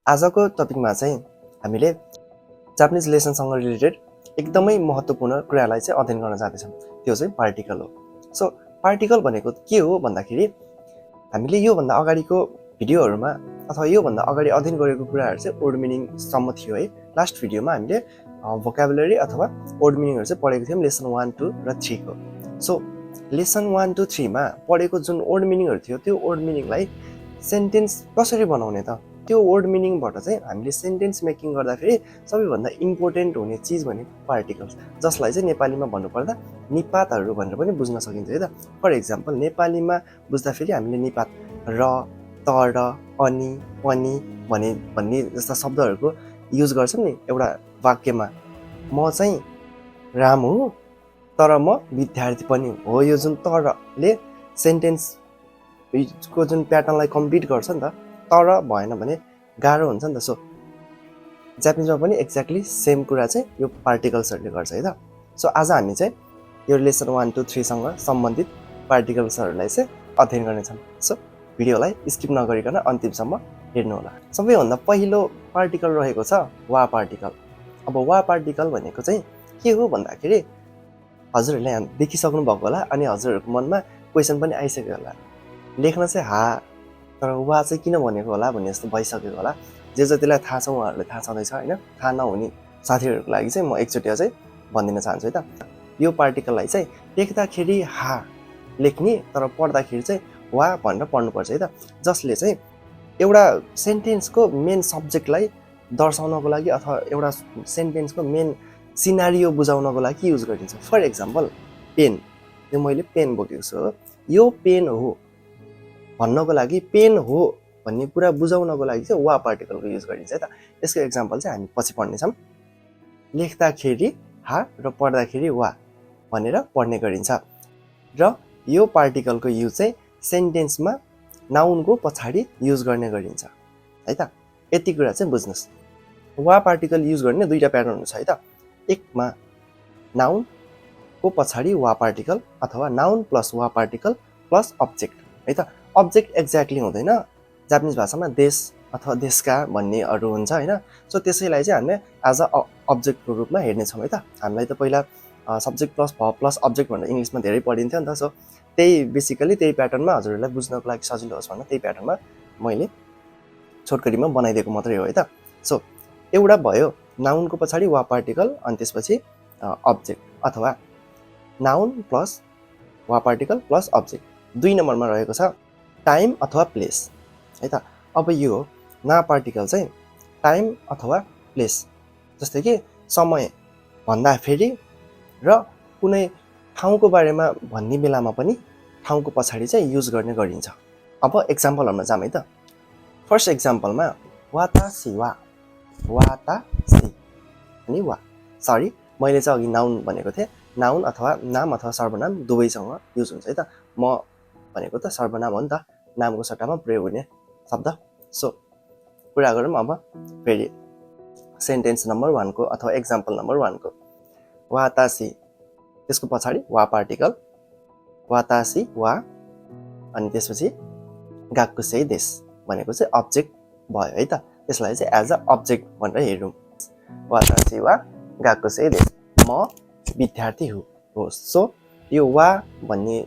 आजको टपिकमा चाहिँ हामीले जापानिज लेसनसँग रिलेटेड एकदमै महत्त्वपूर्ण कुरालाई चाहिँ अध्ययन गर्न जाँदैछौँ। त्यो चाहिँ पार्टिकल हो। सो पार्टिकल भनेको के हो भन्दाखेरि हामीले योभन्दा अगाडिको भिडियोहरूमा अथवा योभन्दा अगाडि अध्ययन गरेको कुराहरू चाहिँ वर्ड मिनिङसम्म थियो है। लास्ट भिडियोमा हामीले भोकाबुलरी अथवा वर्ड मिनिङहरू चाहिँ पढेको थियौँ लेसन 1, 2 र 3 को। सो लेसन 1, 2, 3 मा पढेको जुन वर्ड मिनिङहरू थियो त्यो वर्ड मिनिङलाई सेन्टेन्स कसरी बनाउने त? त्यो वर्ड मिनिङबाट चाहिँ हामीले सेन्टेन्स मेकिङ गर्दाखेरि सबैभन्दा इम्पोर्टेन्ट हुने चिज भनेको पार्टिकल्स, जसलाई चाहिँ नेपालीमा भन्नुपर्दा निपातहरू भनेर पनि बुझ्न सकिन्छ है त। फर एक्जाम्पल नेपालीमा बुझ्दाखेरि हामीले निपात र, तर, अनि, पनि भन्ने जस्ता शब्दहरूको युज गर्छौँ नि एउटा वाक्यमा। म चाहिँ राम हुँ तर म विद्यार्थी पनि हो। यो जुन तरले सेन्टेन्सको जुन प्याटर्नलाई कम्प्लिट गर्छ नि त। तर भएन भने गाह्रो हुन्छ नि त। सो जापानिजमा पनि एक्ज्याक्टली सेम कुरा चाहिँ यो पार्टिकल्सहरूले गर्छ है त। सो आज हामी चाहिँ यो लेसन 1, 2, 3 सँग सम्बन्धित पार्टिकल्सहरूलाई चाहिँ अध्ययन गर्नेछौँ। सो भिडियोलाई स्किप नगरिकन अन्तिमसम्म हेर्नु होला। सबैभन्दा पहिलो पार्टिकल रहेको छ वा पार्टिकल। अब वा पार्टिकल भनेको चाहिँ के हो भन्दाखेरि हजुरहरूले यहाँ देखिसक्नु भएको होला अनि हजुरहरूको मनमा क्वेसन पनि आइसक्यो होला। लेख्न चाहिँ हा, तर वा चाहिँ किन भनेको होला भन्ने जस्तो भइसकेको होला। जे जतिलाई थाहा छ उहाँहरूले थाहा छँदैछ होइन। थाहा नहुने साथीहरूको लागि चाहिँ म एकचोटि चाहिँ भनिदिन चाहन्छु है त। यो पार्टिकललाई चाहिँ लेख्दाखेरि हा लेख्ने तर पढ्दाखेरि चाहिँ वा भनेर पढ्नुपर्छ है त। जसले चाहिँ एउटा सेन्टेन्सको मेन सब्जेक्टलाई दर्शाउनको लागि अथवा एउटा सेन्टेन्सको मेन सिनारियो बुझाउनको लागि युज गरिन्छ। फर एक्जाम्पल पेन, यो मैले पेन बोकेको छु, यो पेन हो भन्नको लागि, पेन हो भन्ने कुरा बुझाउनको लागि चाहिँ वा पार्टिकलको युज गरिन्छ है त। यसको एक्जाम्पल चाहिँ हामी पछि पढ्नेछौँ। लेख्दाखेरि हा र पढ्दाखेरि वा भनेर पढ्ने गरिन्छ। र यो पार्टिकलको युज चाहिँ सेन्टेन्समा नाउनको पछाडि युज गर्ने गरिन्छ है त। यति कुरा चाहिँ बुझ्नुहोस्। वा पार्टिकल युज गर्ने दुईवटा प्याटर्नहरू छ है त। एकमा नाउनको पछाडि वा पार्टिकल अथवा नाउन प्लस वा पार्टिकल प्लस अब्जेक्ट है त। अब्जेक्ट एक्ज्याक्टली हुँदैन, जापानिज भाषामा देश अथवा देशका भन्नेहरू हुन्छ होइन। सो त्यसैलाई चाहिँ हामीले एज अ अब्जेक्टको रूपमा हेर्नेछौँ है त। हामीलाई त पहिला subject plus verb plus object भनेर इङ्ग्लिसमा धेरै पढिन्थ्यो नि त। सो त्यही बेसिकली त्यही प्याटर्नमा हजुरहरूलाई बुझ्नको लागि सजिलो होस् भनेर त्यही प्याटर्नमा मैले छोटकरीमा बनाइदिएको मात्रै हो है त। सो एउटा भयो नाउनको पछाडि वा पार्टिकल अनि त्यसपछि अब्जेक्ट अथवा नाउन प्लस वा पार्टिकल प्लस अब्जेक्ट। 2 नम्बरमा रहेको छ टाइम अथवा प्लेस है त। अब यो ना पार्टिकल चाहिँ टाइम अथवा प्लेस, जस्तै कि समय भन्दाखेरि र कुनै ठाउँको बारेमा भन्ने बेलामा पनि ठाउँको पछाडि चाहिँ युज गर्ने गरिन्छ। अब एक्जाम्पलहरूमा जाम है त। फर्स्ट एक्जाम्पलमा वातासी वा, वातासी अनि वा, सरी मैले चाहिँ अघि नाउन भनेको थिएँ। नाउन अथवा नाम अथवा सर्वनाम दुवैसँग युज हुन्छ है त। म भनेको त सर्वनाम हो नि त, नामको सट्टामा प्रयोग हुने शब्द। सो कुरा गरौँ अब फेरि सेन्टेन्स नम्बर 1 को अथवा एक्जाम्पल नम्बर 1 को। वातासी, त्यसको पछाडि वा पार्टिकल वातासी वा अनि त्यसपछि गाकुसेई देश भनेको चाहिँ अब्जेक्ट भयो है त। त्यसलाई चाहिँ एज अ अब्जेक्ट भनेर हेरौँ। वातासी वा गाकुसेई देश, म विद्यार्थी हो। सो यो वा भन्ने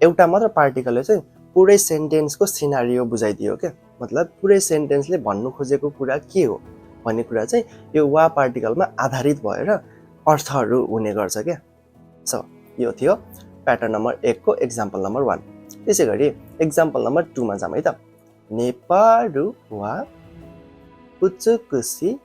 एउटा मात्र पार्टिकलले चाहिँ पुरै सेन्टेन्सको सिनारियो बुझाइदियो क्या। मतलब पुरै सेन्टेन्सले भन्नु खोजेको कुरा के हो भन्ने कुरा चाहिँ यो वा पार्टिकलमा आधारित भएर अर्थहरू हुने गर्छ क्या। सो यो थियो प्याटर्न नम्बर 1 को एक्जाम्पल नम्बर 1। त्यसै गरी एक्जाम्पल नम्बर 2 मा जाम है त। नेपालु वा उत्सुकुसी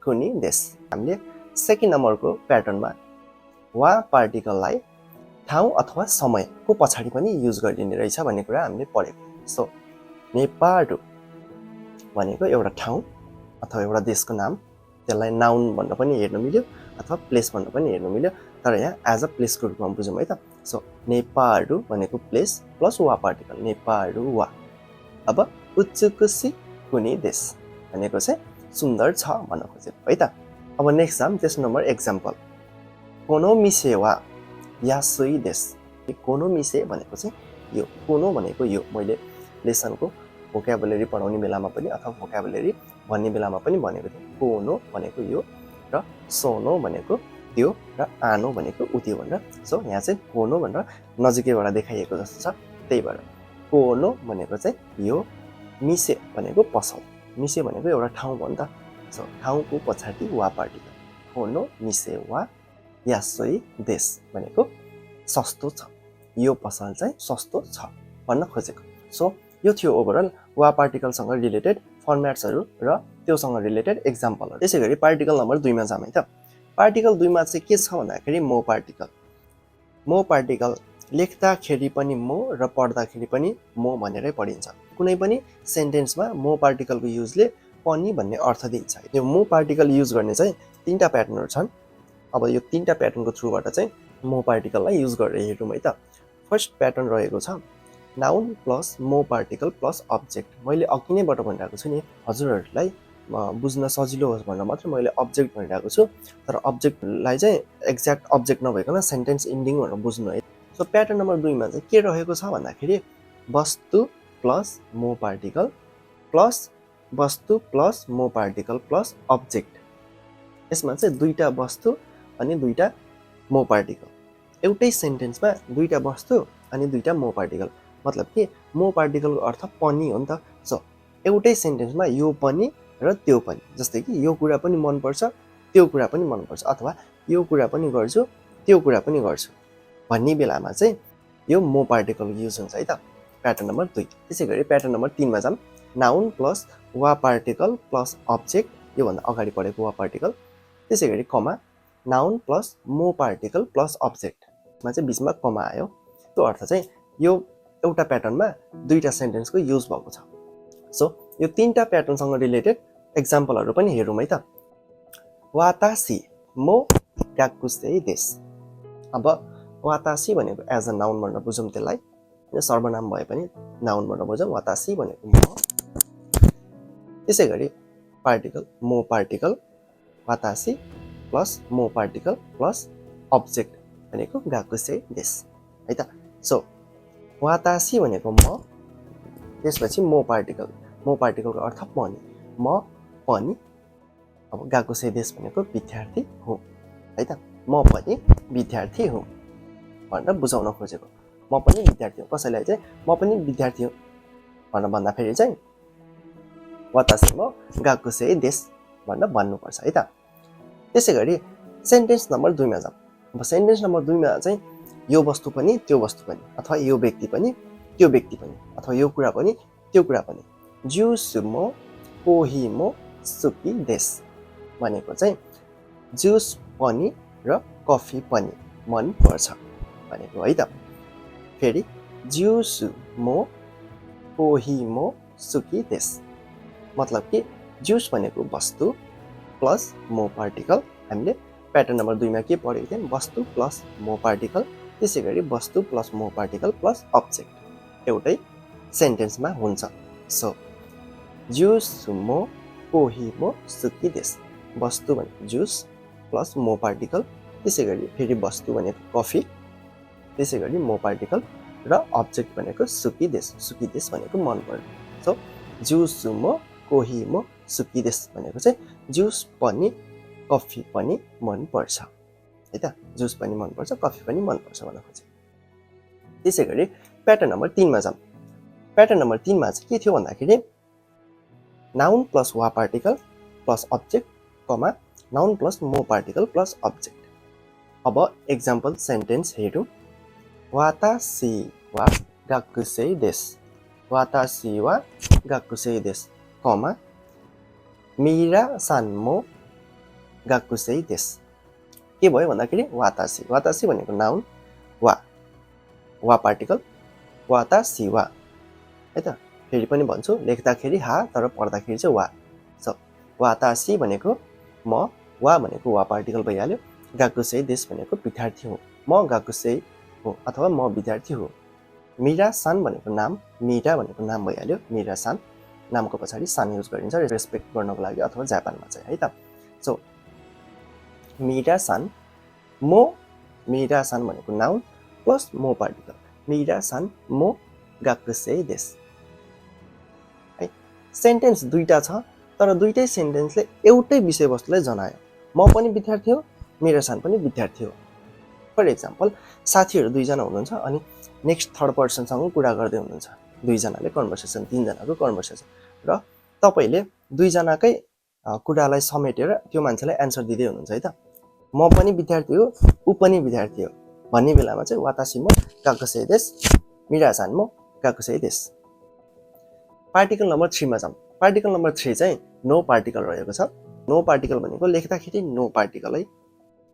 कुनी देश। हामीले सेकेन्ड नम्बरको प्याटर्नमा वा पार्टिकललाई ठाउँ अथवा समयको पछाडि पनि युज गरिने रहेछ भन्ने कुरा हामीले पढेको। सो नेपालु भनेको एउटा ठाउँ अथवा एउटा देशको नाम, त्यसलाई नाउन भनेर पनि हेर्न मिल्यो अथवा प्लेस भनेर पनि हेर्न मिल्यो, तर यहाँ एज अ प्लेसको रूपमा बुझौँ है त। सो नेपालु भनेको प्लेस प्लस वा पार्टिकल नेपालु वा। अब उत्सुकुसी कुनी देश भनेको चाहिँ सुन्दर छ भन्न खोजेको है त। अब नेक्स्ट जाम तेस्रो नम्बर एक्जाम्पल कोनो मिसे वा यासुई देश। कोनो मिसे भनेको चाहिँ यो, कोनो भनेको यो मैले लेसनको भोक्याबुलेरी पढाउने बेलामा पनि अथवा भोक्याबुलेरी भन्ने बेलामा पनि भनेको थिएँ कोनो भनेको यो र सोनो भनेको त्यो र आनो भनेको उतियो भनेर सो यहाँ चाहिँ कोनो भनेर नजिकैबाट देखाइएको जस्तो छ त्यही भएर कोनो भनेको चाहिँ यो मिसे भनेको पसल मिसे भनेको एउटा ठाउँ हो नि त सो ठाउँको पछाडि वा पार्टिकल कोनो मिसे वा यासोई देश भनेको सस्तो छ यो पसल चाहिँ सस्तो छ भन्न खोजेको सो यो थियो ओभरअल वा पार्टिकलसँग रिलेटेड फर्म्याट्सहरू र त्योसँग रिलेटेड एक्जाम्पलहरू त्यसै गरी पार्टिकल नम्बर 2 मा जाम है त पार्टिकल 2 मा चाहिँ के छ भन्दाखेरि मो पार्टिकल लेख्दाखेरि पनि मो र पढ्दाखेरि पनि मो भनेरै पढिन्छ कुनै पनि सेन्टेन्समा मो पार्टिकलको युजले पनि भन्ने अर्थ दिन्छ यो मो पार्टिकल युज गर्ने चाहिँ 3टा प्याटर्नहरू छन् अब यो 3टा प्याटर्नको थ्रुबाट चाहिँ मो पार्टिकललाई युज गरेर हेरौँ है त फर्स्ट प्याटर्न रहेको छ नाउन प्लस मो पार्टिकल प्लस अब्जेक्ट मैले अघि नैबाट भनिरहेको छु नि हजुरहरूलाई बुझ्न सजिलो होस् भनेर मात्र मैले अब्जेक्ट भनिरहेको छु तर अब्जेक्टलाई चाहिँ एक्ज्याक्ट अब्जेक्ट नभइकन सेन्टेन्स इन्डिङ भनेर बुझ्नु है सो प्याटर्न नम्बर 2 मा चाहिँ के रहेको छ भन्दाखेरि वस्तु प्लस मो पार्टिकल प्लस वस्तु प्लस मो पार्टिकल प्लस अब्जेक्ट यसमा चाहिँ 2टा वस्तु अनि 2टा मो पार्टिकल एउटै सेन्टेन्समा 2टा वस्तु अनि 2टा मो पार्टिकल मतलब कि मो पार्टिकलको अर्थ पनि हो नि त सो एउटै सेन्टेन्समा यो पनि र त्यो पनि जस्तै कि यो कुरा पनि मन पर्छ त्यो कुरा पनि मन पर्छ अथवा यो कुरा पनि गर्छु त्यो कुरा पनि गर्छु भन्ने बेलामा चाहिँ यो मो पार्टिकलको युज हुन्छ है त प्याटर्न नम्बर 2 त्यसै गरी प्याटर्न नम्बर 3 मा जाम नाउन प्लस वा पार्टिकल प्लस अब्जेक्ट यो भन्दा अगाडि पढेको वा पार्टिकल त्यसै गरी कमा नाउन प्लस मो पार्टिकल प्लस अब्जेक्ट मा चाहिँ बीचमा कमा आयो त्यो अर्थ चाहिँ यो एउटा प्याटर्नमा 2टा सेन्टेन्सको युज भएको छ सो यो 3टा प्याटर्नसँग रिलेटेड एक्जाम्पलहरू पनि हेरौँ है त वातासी मो ग्याकुसेई देश अब वातासी भनेको एज अ नाउन भनेर बुझौँ त्यसलाई सर्वनाम भए पनि नाउन भनेर बुझौँ वातासी भनेको म त्यसै गरी पार्टिकल मो पार्टिकल वातासी प्लस मो पार्टिकल प्लस अब्जेक्ट भनेको ग्याकुसेई देश है त सो वातासी भनेको म त्यसपछि मो पार्टिकलको अर्थ पनि म पनि अब गाकुसे देश भनेको विद्यार्थी हुँ है त म पनि विद्यार्थी हुँ भनेर बुझाउन खोजेको म पनि विद्यार्थी हुँ कसैलाई चाहिँ म पनि विद्यार्थी हुँ भनेर भन्दाखेरि चाहिँ वातासी म गाकुसे देश भनेर भन्नुपर्छ है त त्यसै गरी सेन्टेन्स नम्बर 2 मा जाम अब सेन्टेन्स नम्बर 2 मा चाहिँ यो वस्तु पनि त्यो वस्तु पनि अथवा यो व्यक्ति पनि त्यो व्यक्ति पनि अथवा यो कुरा पनि त्यो कुरा पनि जुस मो कोही मो सुकी देश भनेको चाहिँ जुस पनि र कफी पनि मन पर्छ भनेको है त फेरि जुस मो कोही मो सुकी देश मतलब कि जुस भनेको वस्तु प्लस मो पार्टिकल हामीले प्याटर्न नम्बर 2 मा के पढेको थियौँ वस्तु प्लस मो पार्टिकल त्यसै गरी वस्तु प्लस मो पार्टिकल प्लस अब्जेक्ट एउटै सेन्टेन्समा हुन्छ सो जुस मो कोही मो सुकी देश वस्तु भनेको जुस प्लस मो पार्टिकल त्यसै गरी फेरि वस्तु भनेको कफी त्यसै गरी मो पार्टिकल र अब्जेक्ट भनेको सुकी देश भनेको मन पर्ने सो जुस मो कोही मो सुकी देश भनेको चाहिँ जुस पनि कफी पनि मन पर्छ है त जुस पनि मन पर्छ कफी पनि मन पर्छ भन्न खोजे त्यसै गरी प्याटर्न नम्बर 3 मा जाम प्याटर्न नम्बर 3 मा चाहिँ के थियो भन्दाखेरि नाउन प्लस वा पार्टिकल प्लस अब्जेक्ट कमा नाउन प्लस मो पार्टिकल प्लस अब्जेक्ट अब एक्जाम्पल सेन्टेन्स हेरौँ वातासी वा गाकुसेई देश कमा मिरा सान मो गाकुसेई देश के भयो भन्दाखेरि वातासी भनेको नाउन वा पार्टिकल वातासी वा है त फेरि पनि भन्छु लेख्दाखेरि हा तर पढ्दाखेरि चाहिँ वा सो वातासी भनेको म वा भनेको वा पार्टिकल भइहाल्यो गाकुसेई देश भनेको विद्यार्थी हुँ म गाकुसेई हुँ अथवा म विद्यार्थी हुँ मिरा सान भनेको नाम मिरा भनेको नाम भइहाल्यो मिरा सान नामको पछाडि सान युज गरिन्छ रेस्पेक्ट गर्नको लागि अथवा जापानमा चाहिँ है त सो मिरा सान भनेको नाउन प्लस मो पार्टिकल मिरा सान मो गाकुसेई देश सेन्टेन्स दुईटा छ तर दुईटै सेन्टेन्सले एउटै विषयवस्तुलाई जनायो। म पनि विद्यार्थी हो, मेरो सान पनि विद्यार्थी हो। फर इक्जाम्पल साथीहरू दुईजना हुनुहुन्छ अनि नेक्स्ट थर्ड पर्सनसँग कुरा गर्दै हुनुहुन्छ। दुईजनाले कन्भर्सेसन, तीनजनाको कन्भर्सेसन र तपाईले दुईजनाकै कुरालाई समेटेर त्यो मान्छेलाई एन्सर दिँदै हुनुहुन्छ है त। म पनि विद्यार्थी हो, ऊ पनि विद्यार्थी हो भन्ने बेलामा चाहिँ वातासी मो काकुसेई देस, मिरा-सान मो काकुसेई देस। पार्टिकल नम्बर 3 मा जाउँ। पार्टिकल नम्बर 3 चाहिँ नो पार्टिकल रहेको छ। नो पार्टिकल भनेको लेख्दाखेरि नो पार्टिकल है,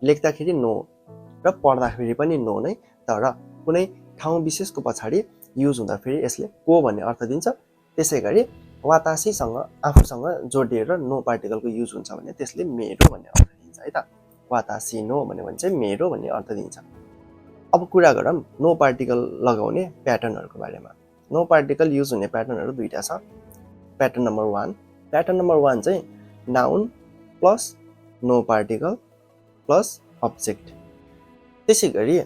लेख्दाखेरि नो र पढ्दाखेरि पनि नो नै, तर कुनै ठाउँ विशेषको पछाडि युज हुँदाखेरि यसले को भन्ने अर्थ दिन्छ। त्यसैगरी वातासीसँग आफूसँग जोडिएर नो पार्टिकलको युज हुन्छ भने त्यसले मेरो भन्ने अर्थ दिन्छ है त। वातासी नो भन्यो भने चाहिँ मेरो भन्ने अर्थ दिन्छ। अब कुरा गरौँ नो पार्टिकल लगाउने प्याटर्नहरूको बारेमा। नो पार्टिकल युज हुने प्याटर्नहरू दुईटा छ। प्याटर्न नम्बर 1, प्याटर्न नम्बर 1 चाहिँ noun plus no particle plus object. त्यसैगरी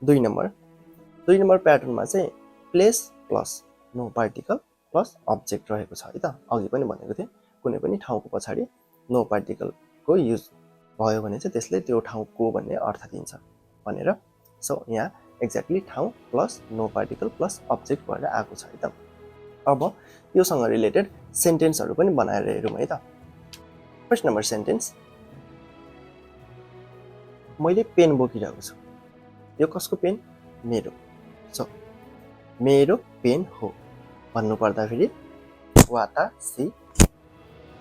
2 नम्बर प्याटर्नमा चाहिँ place plus no particle plus object रहेको छ है त। अघि पनि भनेको थिएँ कुनै पनि ठाउँको पछाडि नो पार्टिकलको युज भयो भने चाहिँ त्यसले त्यो ठाउँको भन्ने अर्थ दिन्छ भनेर। सो यहाँ एक्ज्याक्टली ठाउँ plus no particle plus object भएर आएको छ है त। अब योसँग रिलेटेड सेन्टेन्सहरू पनि बनाएर हेरौँ है त। फर्स्ट नम्बर सेन्टेन्स, मैले पेन बोकिरहेको छु। यो कसको पेन? मेरो। सो मेरो पेन हो भन्नु पर्दाखेरि वातासी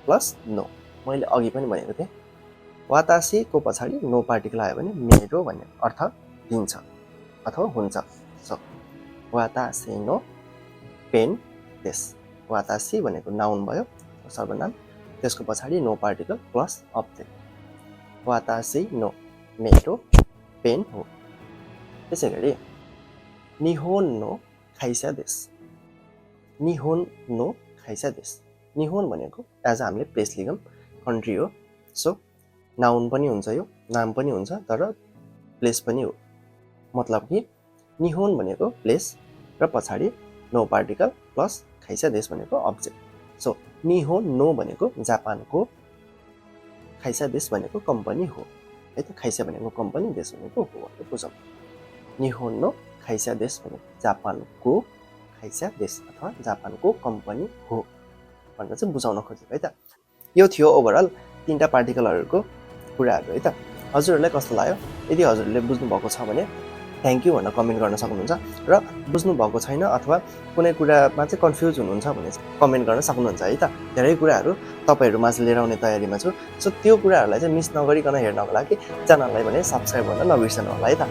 प्लस नो। मैले अघि पनि भनेको थिएँ वातासीको पछाडि नो पार्टिकल आयो भने मेरो भन्ने अर्थ दिन्छ अथवा हुन्छ। सो वातासी नो पेन देस। वातासी भनेको नाउन भयो, सर्वनाम, त्यसको पछाडि नो पार्टिकल प्लस अब्जेक्ट। वातासी नो मेरो पेन हो। त्यसैगरी निहोन नो खाइसा देस। निहोन नो खाइसा देस। निहोन भनेको एज हामीले प्लेस लिगम कन्ट्री हो। सो नाउन पनि हुन्छ, यो नाम पनि हुन्छ तर प्लेस पनि हो। मतलब कि निहोन भनेको प्लेस र पछाडि नो पार्टिकल प्लस खाइसा देश भनेको अब्जेक्ट। सो निहोन नो भनेको जापानको, खाइसा देश भनेको कम्पनी हो है त। खाइसा भनेको कम्पनी, देश भनेको हो भनेर बुझौँ। निहोन नो खाइसा देश भनेको जापानको खाइसा देश अथवा जापानको कम्पनी हो भनेर चाहिँ बुझाउन खोजेको है त। यो थियो ओभरअल 3टा पार्टिकलहरूको कुराहरू है त। हजुरहरूलाई कस्तो लाग्यो? यदि हजुरले बुझ्नु भएको छ भने थ्याङ्क यू भनेर कमेन्ट गर्न सक्नुहुन्छ र बुझ्नु भएको छैन अथवा कुनै कुरामा चाहिँ कन्फ्युज हुनुहुन्छ भने कमेन्ट गर्न सक्नुहुन्छ है त। धेरै कुराहरू तपाईँहरू माझ लिएर आउने तयारीमा छु। सो त्यो कुराहरूलाई चाहिँ मिस नगरिकन हेर्नको लागि च्यानललाई भने सब्स्क्राइब गर्न नबिर्सनु होला है त।